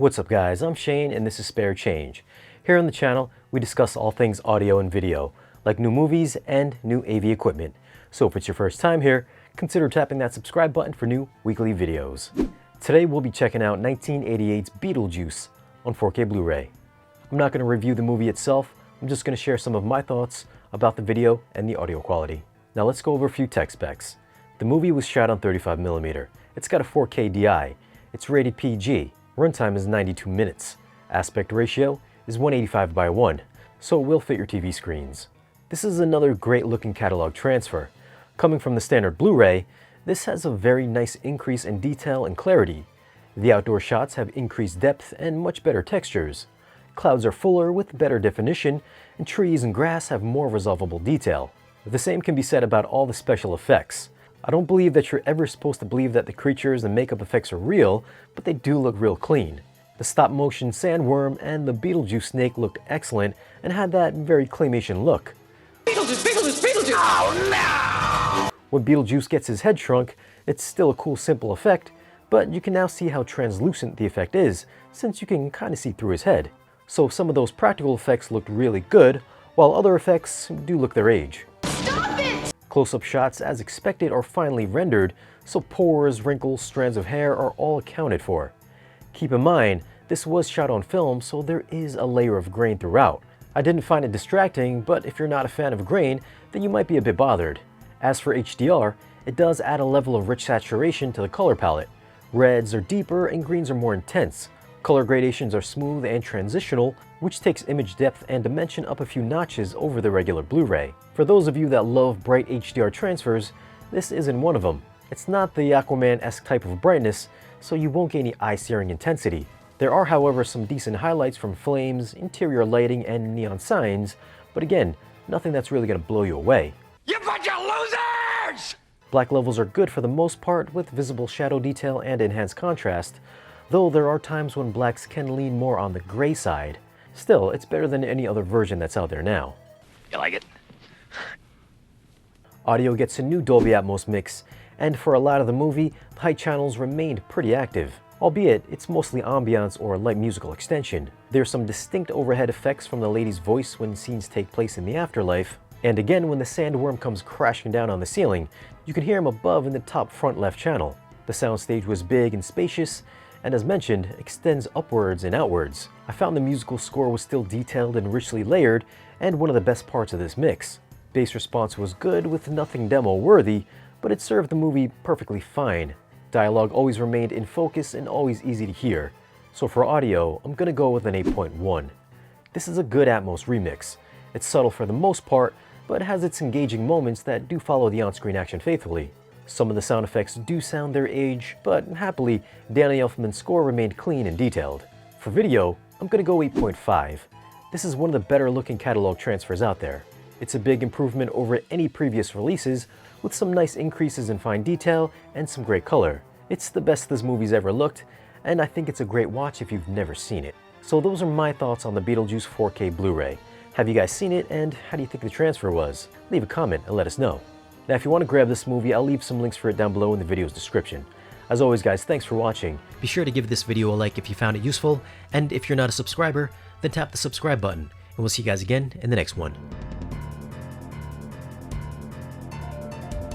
What's up guys, I'm Shane and this is Spare Change. Here on the channel, we discuss all things audio and video, like new movies and new AV equipment. So if it's your first time here, consider tapping that subscribe button for new weekly videos. Today we'll be checking out 1988's Beetlejuice on 4K Blu-ray. I'm not going to review the movie itself, I'm just going to share some of my thoughts about the video and the audio quality. Now let's go over a few tech specs. The movie was shot on 35mm. It's got a 4K DI. It's rated PG. Runtime is 92 minutes. Aspect ratio is 185:1, so it will fit your TV screens. This is another great looking catalog transfer. Coming from the standard Blu-ray, this has a very nice increase in detail and clarity. The outdoor shots have increased depth and much better textures. Clouds are fuller with better definition, and trees and grass have more resolvable detail. The same can be said about all the special effects. I don't believe that you're ever supposed to believe that the creatures and makeup effects are real, but they do look real clean. The stop-motion sandworm and the Beetlejuice snake looked excellent and had that very claymation look. Beetlejuice, Beetlejuice, Beetlejuice! Oh no! When Beetlejuice gets his head shrunk, it's still a cool simple effect, but you can now see how translucent the effect is, since you can kind of see through his head. So some of those practical effects looked really good, while other effects do look their age. Close-up shots, as expected, are finely rendered, so pores, wrinkles, strands of hair are all accounted for. Keep in mind, this was shot on film, so there is a layer of grain throughout. I didn't find it distracting, but if you're not a fan of grain, then you might be a bit bothered. As for HDR, it does add a level of rich saturation to the color palette. Reds are deeper and greens are more intense. Color gradations are smooth and transitional, which takes image depth and dimension up a few notches over the regular Blu-ray. For those of you that love bright HDR transfers, this isn't one of them. It's not the Aquaman-esque type of brightness, so you won't get any eye-searing intensity. There are, however, some decent highlights from flames, interior lighting, and neon signs, but again, nothing that's really going to blow you away. You bunch of losers! Black levels are good for the most part, with visible shadow detail and enhanced contrast, though there are times when blacks can lean more on the gray side. Still, it's better than any other version that's out there now. You like it? Audio gets a new Dolby Atmos mix, and for a lot of the movie, the height channels remained pretty active. Albeit, it's mostly ambiance or light musical extension. There's some distinct overhead effects from the lady's voice when scenes take place in the afterlife, and again when the sandworm comes crashing down on the ceiling, you can hear him above in the top front left channel. The soundstage was big and spacious, and as mentioned, extends upwards and outwards. I found the musical score was still detailed and richly layered, and one of the best parts of this mix. Bass response was good with nothing demo-worthy, but it served the movie perfectly fine. Dialogue always remained in focus and always easy to hear. So for audio, I'm gonna go with an 8.1. This is a good Atmos remix. It's subtle for the most part, but has its engaging moments that do follow the on-screen action faithfully. Some of the sound effects do sound their age, but happily, Danny Elfman's score remained clean and detailed. For video, I'm gonna go 8.5. This is one of the better looking catalog transfers out there. It's a big improvement over any previous releases, with some nice increases in fine detail and some great color. It's the best this movie's ever looked, and I think it's a great watch if you've never seen it. So those are my thoughts on the Beetlejuice 4K Blu-ray. Have you guys seen it, and how do you think the transfer was? Leave a comment and let us know. Now if you want to grab this movie, I'll leave some links for it down below in the video's description. As always guys, thanks for watching. Be sure to give this video a like if you found it useful, and if you're not a subscriber, then tap the subscribe button, and we'll see you guys again in the next one.